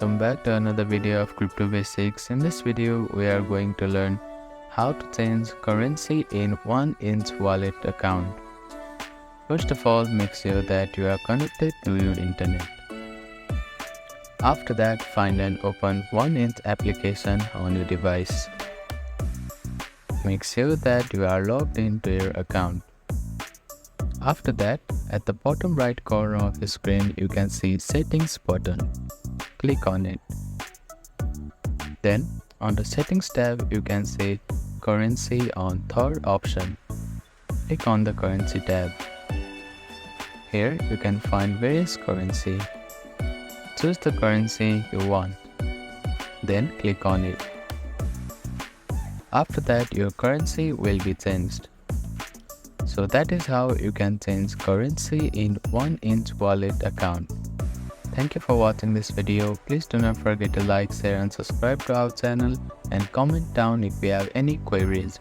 Welcome back to another video of Crypto Basics. In this video, we are going to learn how to change currency in 1inch wallet account. First of all, make sure that you are connected to your internet. After that, find and open 1inch application on your device. Make sure that you are logged into your account. After that, at the bottom right corner of the screen, you can see Settings button. Click on it. Then, on the Settings tab, you can see Currency on third option. Click on the Currency tab. Here, you can find various currency. Choose the currency you want. Then, click on it. After that, your currency will be changed. So that is how you can change currency in 1inch wallet account. Thank you for watching this video. Please do not forget to like, share and subscribe to our channel and comment down if you have any queries.